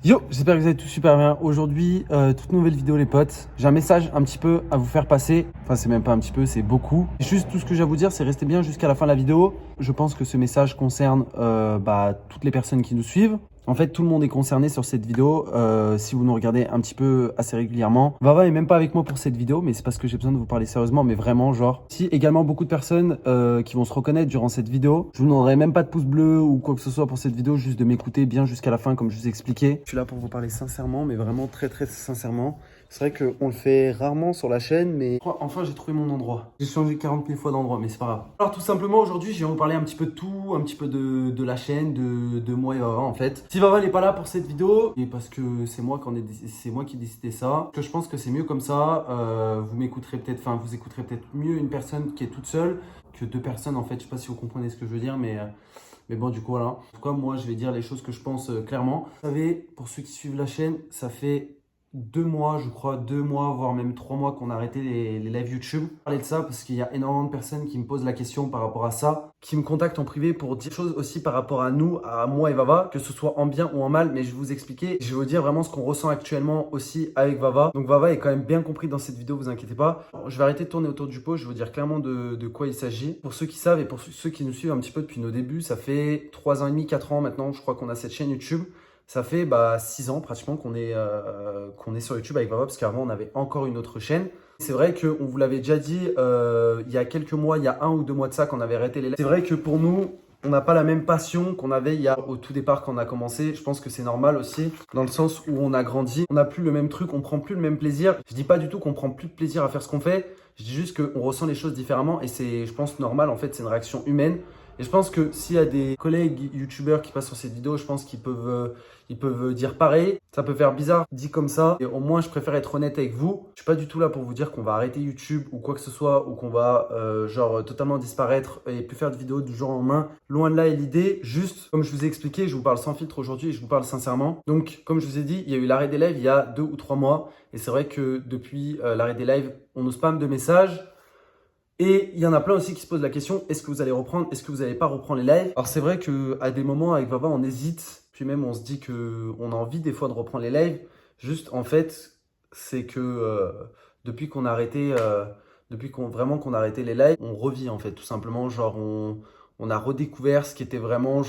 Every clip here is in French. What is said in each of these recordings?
Yo, j'espère que vous allez tous super bien. Aujourd'hui, toute nouvelle vidéo les potes. J'ai un message un petit peu à vous faire passer. Enfin, c'est même pas un petit peu, c'est beaucoup. Juste tout ce que j'ai à vous dire, c'est rester bien jusqu'à la fin de la vidéo. Je pense que ce message concerne toutes les personnes qui nous suivent. En fait, tout le monde est concerné sur cette vidéo. Si vous nous regardez un petit peu assez régulièrement. Vava est même pas avec moi pour cette vidéo, mais c'est parce que j'ai besoin de vous parler sérieusement, mais vraiment, genre. Si également beaucoup de personnes qui vont se reconnaître durant cette vidéo, je vous demanderai même pas de pouce bleu ou quoi que ce soit pour cette vidéo, juste de m'écouter bien jusqu'à la fin, comme je vous ai expliqué. Je suis là pour vous parler sincèrement, mais vraiment très très sincèrement. C'est vrai qu'on le fait rarement sur la chaîne, mais enfin j'ai trouvé mon endroit. J'ai changé 40 000 fois d'endroit, mais c'est pas grave. Alors tout simplement aujourd'hui, je vais vous parler un petit peu de tout, un petit peu de la chaîne, de moi et Vava en fait. Si Vava n'est pas là pour cette vidéo, et parce que c'est moi qui ai décidé ça, que je pense que c'est mieux comme ça. Vous écouterez peut-être mieux une personne qui est toute seule que deux personnes en fait. Je sais pas si vous comprenez ce que je veux dire, mais bon, du coup, voilà. En tout cas, moi, je vais dire les choses que je pense clairement. Vous savez, pour ceux qui suivent la chaîne, ça fait 2 mois, je crois, 2 mois, voire même 3 mois qu'on a arrêté les lives YouTube. Je vais parler de ça parce qu'il y a énormément de personnes qui me posent la question par rapport à ça, qui me contactent en privé pour dire des choses aussi par rapport à nous, à moi et Vava, que ce soit en bien ou en mal, mais je vais vous expliquer. Je vais vous dire vraiment ce qu'on ressent actuellement aussi avec Vava. Donc Vava est quand même bien compris dans cette vidéo, vous inquiétez pas. Je vais arrêter de tourner autour du pot, je vais vous dire clairement de quoi il s'agit. Pour ceux qui savent et pour ceux qui nous suivent un petit peu depuis nos débuts, ça fait 3 ans et demi, 4 ans maintenant, je crois qu'on a cette chaîne YouTube. Ça fait 6 ans pratiquement qu'on est sur YouTube avec Vava, parce qu'avant on avait encore une autre chaîne. C'est vrai qu'on vous l'avait déjà dit il y a quelques mois, il y a 1 ou 2 mois de ça qu'on avait arrêté les lives. C'est vrai que pour nous, on n'a pas la même passion qu'on avait au tout départ quand on a commencé. Je pense que c'est normal aussi, dans le sens où on a grandi. On n'a plus le même truc, on prend plus le même plaisir. Je dis pas du tout qu'on prend plus de plaisir à faire ce qu'on fait. Je dis juste qu'on ressent les choses différemment et c'est, je pense, normal. En fait, c'est une réaction humaine. Et je pense que s'il y a des collègues youtubeurs qui passent sur cette vidéo, je pense qu'ils peuvent dire pareil. Ça peut faire bizarre dit comme ça. Et au moins, je préfère être honnête avec vous. Je suis pas du tout là pour vous dire qu'on va arrêter YouTube ou quoi que ce soit, ou qu'on va totalement disparaître et plus faire de vidéos du jour au lendemain. Loin de là est l'idée. Juste, comme je vous ai expliqué, je vous parle sans filtre aujourd'hui et je vous parle sincèrement. Donc, comme je vous ai dit, il y a eu l'arrêt des lives il y a 2 ou 3 mois. Et c'est vrai que depuis l'arrêt des lives, on nous spamme de messages. Et il y en a plein aussi qui se posent la question, est-ce que vous allez reprendre, est-ce que vous n'allez pas reprendre les lives? Alors c'est vrai qu'à des moments avec Vava, on hésite, puis même on se dit qu'on a envie des fois de reprendre les lives. Juste en fait, c'est que depuis qu'on a arrêté, qu'on a arrêté les lives, on revit en fait tout simplement. Genre on a redécouvert ce qui était vraiment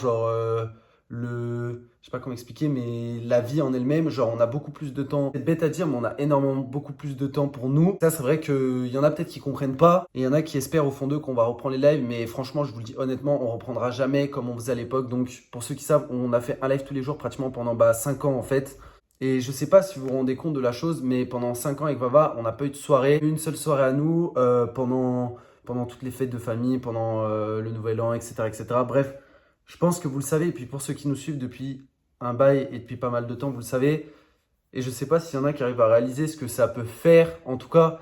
je sais pas comment expliquer, mais la vie en elle-même, genre on a beaucoup plus de temps. C'est bête à dire, mais on a énormément beaucoup plus de temps pour nous. Ça, c'est vrai qu'il y en a peut-être qui comprennent pas, et il y en a qui espèrent au fond d'eux qu'on va reprendre les lives, mais franchement, je vous le dis honnêtement, on reprendra jamais comme on faisait à l'époque. Donc, pour ceux qui savent, on a fait un live tous les jours pratiquement pendant 5 ans en fait. Et je sais pas si vous vous rendez compte de la chose, mais pendant 5 ans avec Vava, on n'a pas eu de soirée, une seule soirée à nous pendant toutes les fêtes de famille, pendant le Nouvel An, etc., etc. Bref, je pense que vous le savez. Et puis pour ceux qui nous suivent depuis un bail et depuis pas mal de temps, vous le savez. Et je sais pas s'il y en a qui arrivent à réaliser ce que ça peut faire. En tout cas,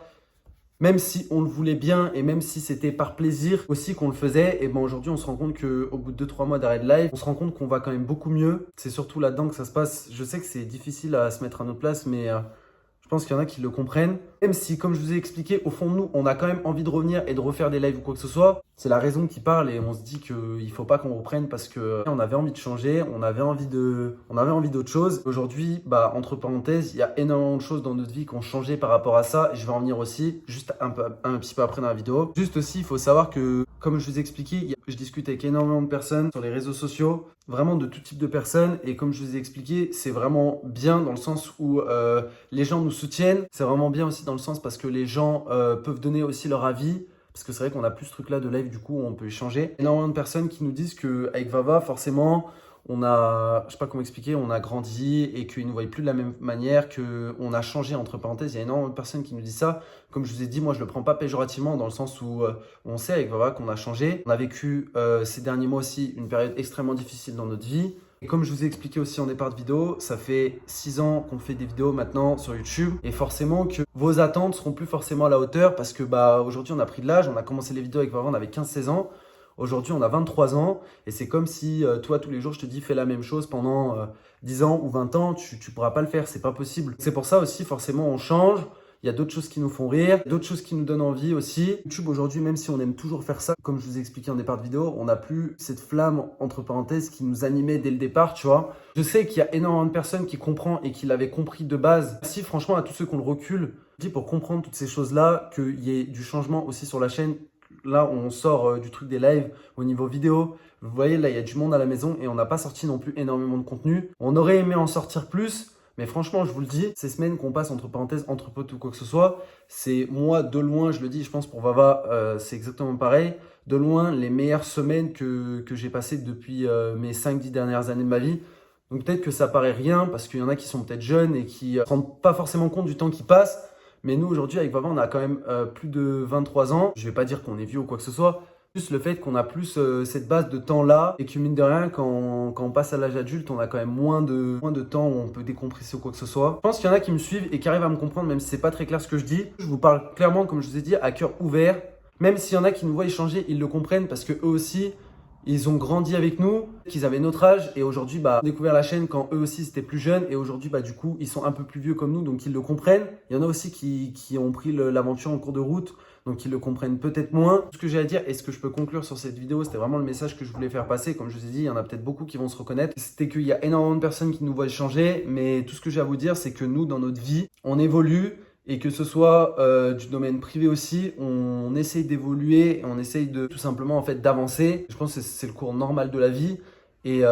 même si on le voulait bien et même si c'était par plaisir aussi qu'on le faisait, et ben aujourd'hui on se rend compte qu'au bout de 2-3 mois d'arrêt de live, on se rend compte qu'on va quand même beaucoup mieux. C'est surtout là-dedans que ça se passe. Je sais que c'est difficile à se mettre à notre place, mais je pense qu'il y en a qui le comprennent. Même si, comme je vous ai expliqué, au fond de nous, on a quand même envie de revenir et de refaire des lives ou quoi que ce soit. C'est la raison qui parle et on se dit qu'il faut pas qu'on reprenne parce que on avait envie de changer, on avait envie d'autre chose. Aujourd'hui, entre parenthèses, il y a énormément de choses dans notre vie qui ont changé par rapport à ça. Et je vais en venir aussi, juste un petit peu après dans la vidéo. Juste aussi, il faut savoir que, comme je vous ai expliqué, je discute avec énormément de personnes sur les réseaux sociaux, vraiment de tout type de personnes. Et comme je vous ai expliqué, c'est vraiment bien dans le sens où les gens nous soutiennent. C'est vraiment bien aussi dans le sens parce que les gens peuvent donner aussi leur avis. Parce que c'est vrai qu'on a plus ce truc-là de live, du coup, on peut échanger. Énormément de personnes qui nous disent qu'avec Vava, forcément, on a, je sais pas comment expliquer, on a grandi et qu'ils ne nous voient plus de la même manière, qu'on a changé, entre parenthèses. Il y a énormément de personnes qui nous disent ça. Comme je vous ai dit, moi, je le prends pas péjorativement dans le sens où on sait avec Vava qu'on a changé. On a vécu ces derniers mois aussi une période extrêmement difficile dans notre vie. Et comme je vous ai expliqué aussi en départ de vidéo, ça fait 6 ans qu'on fait des vidéos maintenant sur YouTube. Et forcément que vos attentes seront plus forcément à la hauteur parce que aujourd'hui on a pris de l'âge, on a commencé les vidéos avec Vava, on avait 15-16 ans. Aujourd'hui on a 23 ans et c'est comme si toi tous les jours je te dis fais la même chose pendant 10 ans ou 20 ans, tu pourras pas le faire, c'est pas possible. C'est pour ça aussi forcément on change. Il il y a d'autres choses qui nous font rire, d'autres choses qui nous donnent envie aussi. YouTube aujourd'hui, même si on aime toujours faire ça, comme je vous ai expliqué en départ de vidéo, on n'a plus cette flamme, entre parenthèses, qui nous animait dès le départ, tu vois. Je sais qu'il y a énormément de personnes qui comprennent et qui l'avaient compris de base. Merci franchement à tous ceux qui ont le recul, je dis pour comprendre toutes ces choses-là, qu'il y ait du changement aussi sur la chaîne. Là, on sort du truc des lives au niveau vidéo. Vous voyez, là, il y a du monde à la maison et on n'a pas sorti non plus énormément de contenu. On aurait aimé en sortir plus. Mais franchement, je vous le dis, ces semaines qu'on passe entre parenthèses, entre potes ou quoi que ce soit, c'est moi de loin, je le dis, je pense pour Vava, c'est exactement pareil. De loin, les meilleures semaines que j'ai passées depuis mes 5-10 dernières années de ma vie. Donc peut-être que ça paraît rien parce qu'il y en a qui sont peut-être jeunes et qui ne se rendent pas forcément compte du temps qui passe. Mais nous, aujourd'hui, avec Vava, on a quand même plus de 23 ans. Je ne vais pas dire qu'on est vieux ou quoi que ce soit. Juste le fait qu'on a plus cette base de temps-là et que mine de rien, quand on passe à l'âge adulte, on a quand même moins de temps où on peut décompresser ou quoi que ce soit. Je pense qu'il y en a qui me suivent et qui arrivent à me comprendre, même si c'est pas très clair ce que je dis. Je vous parle clairement, comme je vous ai dit, à cœur ouvert. Même s'il y en a qui nous voient échanger, ils le comprennent parce que eux aussi, ils ont grandi avec nous, qu'ils avaient notre âge et aujourd'hui, ont découvert la chaîne quand eux aussi c'était plus jeunes et aujourd'hui, du coup, ils sont un peu plus vieux comme nous, donc ils le comprennent. Il y en a aussi qui ont pris l'aventure en cours de route, donc ils le comprennent peut-être moins. Tout ce que j'ai à dire et ce que je peux conclure sur cette vidéo, c'était vraiment le message que je voulais faire passer. Comme je vous ai dit, il y en a peut-être beaucoup qui vont se reconnaître. C'était qu'il y a énormément de personnes qui nous voient changer, mais tout ce que j'ai à vous dire, c'est que nous, dans notre vie, on évolue. Et que ce soit du domaine privé aussi, on essaye d'évoluer, on essaye de tout simplement en fait d'avancer. Je pense que c'est le cours normal de la vie. Et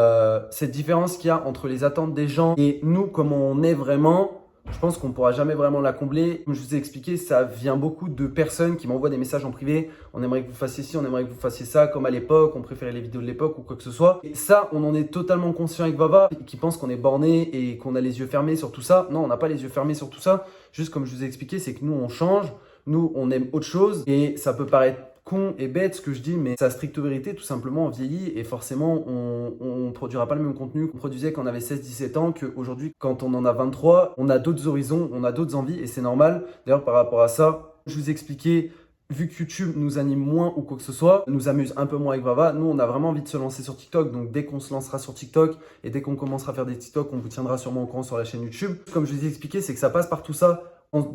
cette différence qu'il y a entre les attentes des gens et nous, comment on est vraiment, je pense qu'on ne pourra jamais vraiment la combler. Comme je vous ai expliqué, ça vient beaucoup de personnes qui m'envoient des messages en privé. On aimerait que vous fassiez ci, on aimerait que vous fassiez ça, comme à l'époque, on préférait les vidéos de l'époque ou quoi que ce soit. Et ça, on en est totalement conscient avec Vava, qui pense qu'on est borné et qu'on a les yeux fermés sur tout ça. Non, on n'a pas les yeux fermés sur tout ça. Juste comme je vous ai expliqué, c'est que nous, on change. Nous, on aime autre chose. Et ça peut paraître con et bête ce que je dis, mais c'est la stricte vérité, tout simplement, on vieillit et forcément, on ne produira pas le même contenu qu'on produisait quand on avait 16-17 ans qu'aujourd'hui, quand on en a 23, on a d'autres horizons, on a d'autres envies et c'est normal. D'ailleurs, par rapport à ça, je vous ai expliqué, vu que YouTube nous anime moins ou quoi que ce soit, nous amuse un peu moins avec Vava, nous, on a vraiment envie de se lancer sur TikTok. Donc, dès qu'on se lancera sur TikTok et dès qu'on commencera à faire des TikTok, on vous tiendra sûrement au courant sur la chaîne YouTube. Comme je vous ai expliqué, c'est que ça passe par tout ça.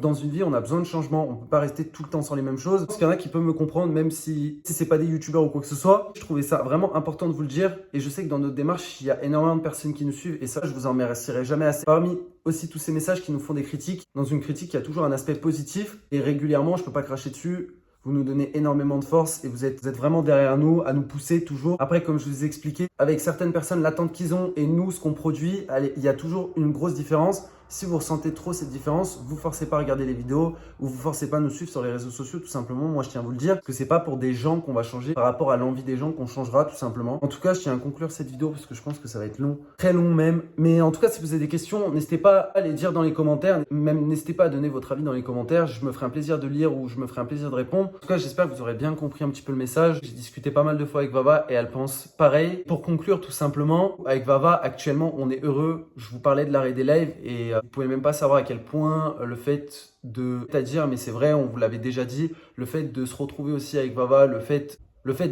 Dans une vie, on a besoin de changement. On ne peut pas rester tout le temps sur les mêmes choses. Parce qu'il y en a qui peuvent me comprendre, même si ce n'est pas des youtubeurs ou quoi que ce soit. Je trouvais ça vraiment important de vous le dire. Et je sais que dans notre démarche, il y a énormément de personnes qui nous suivent. Et ça, je vous en remercierai jamais assez. Parmi aussi tous ces messages qui nous font des critiques, dans une critique, il y a toujours un aspect positif. Et régulièrement, je ne peux pas cracher dessus. Vous nous donnez énormément de force et vous êtes vraiment derrière nous, à nous pousser toujours. Après, comme je vous ai expliqué, avec certaines personnes, l'attente qu'ils ont et nous, ce qu'on produit, il y a toujours une grosse différence. Si vous ressentez trop cette différence, vous ne forcez pas à regarder les vidéos ou vous ne forcez pas à nous suivre sur les réseaux sociaux, tout simplement. Moi, je tiens à vous le dire, parce que ce n'est pas pour des gens qu'on va changer par rapport à l'envie des gens qu'on changera, tout simplement. En tout cas, je tiens à conclure cette vidéo parce que je pense que ça va être long, très long même. Mais en tout cas, si vous avez des questions, n'hésitez pas à les dire dans les commentaires. Même n'hésitez pas à donner votre avis dans les commentaires. Je me ferai un plaisir de lire ou je me ferai un plaisir de répondre. En tout cas, j'espère que vous aurez bien compris un petit peu le message. J'ai discuté pas mal de fois avec Vava et elle pense pareil. Pour conclure, tout simplement, avec Vava, actuellement, on est heureux. Je vous parlais de l'arrêt des lives et vous pouvez même pas savoir à quel point le fait de, c'est-à-dire, mais c'est vrai, on vous l'avait déjà dit, le fait de se retrouver aussi avec Vava, le fait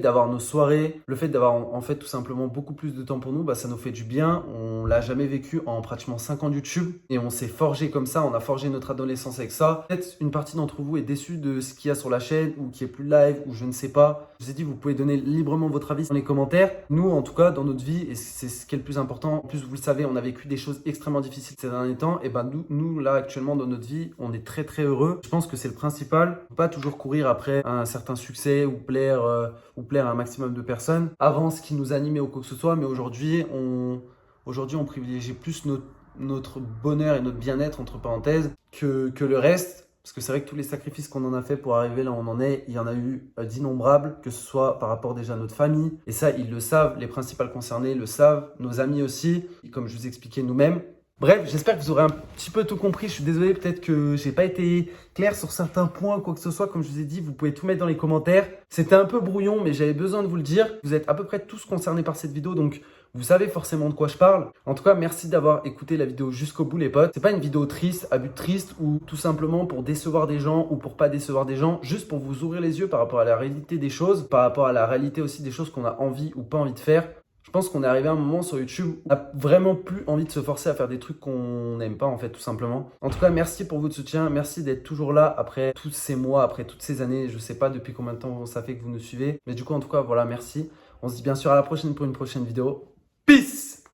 d'avoir nos soirées, le fait d'avoir en fait tout simplement beaucoup plus de temps pour nous, ça nous fait du bien. On l'a jamais vécu en pratiquement 5 ans de YouTube et on s'est forgé comme ça, on a forgé notre adolescence avec ça. Peut-être une partie d'entre vous est déçue de ce qu'il y a sur la chaîne ou qui est plus live ou je ne sais pas. Je vous ai dit, vous pouvez donner librement votre avis dans les commentaires. Nous, en tout cas, dans notre vie, et c'est ce qui est le plus important, en plus vous le savez, on a vécu des choses extrêmement difficiles ces derniers temps, et nous là actuellement dans notre vie, on est très très heureux. Je pense que c'est le principal. Faut pas toujours courir après un certain succès ou plaire à un maximum de personnes avant ce qui nous animait ou quoi que ce soit, mais aujourd'hui on privilégie plus notre bonheur et notre bien-être entre parenthèses que le reste. Parce que c'est vrai que tous les sacrifices qu'on en a fait pour arriver là où on en est, il y en a eu d'innombrables, que ce soit par rapport déjà à notre famille. Et ça, ils le savent, les principales concernés le savent, nos amis aussi, et comme je vous expliquais nous-mêmes. Bref, j'espère que vous aurez un petit peu tout compris. Je suis désolé, peut-être que j'ai pas été clair sur certains points, quoi que ce soit. Comme je vous ai dit, vous pouvez tout mettre dans les commentaires. C'était un peu brouillon, mais j'avais besoin de vous le dire. Vous êtes à peu près tous concernés par cette vidéo, donc vous savez forcément de quoi je parle. En tout cas, merci d'avoir écouté la vidéo jusqu'au bout, les potes. C'est pas une vidéo triste, à but triste, ou tout simplement pour décevoir des gens ou pour pas décevoir des gens, juste pour vous ouvrir les yeux par rapport à la réalité des choses, par rapport à la réalité aussi des choses qu'on a envie ou pas envie de faire. Je pense qu'on est arrivé à un moment sur YouTube où on n'a vraiment plus envie de se forcer à faire des trucs qu'on n'aime pas en fait, tout simplement. En tout cas, merci pour votre soutien. Merci d'être toujours là après tous ces mois, après toutes ces années. Je sais pas depuis combien de temps ça fait que vous nous suivez. Mais du coup, en tout cas, voilà, merci. On se dit bien sûr à la prochaine pour une prochaine vidéo. Peace!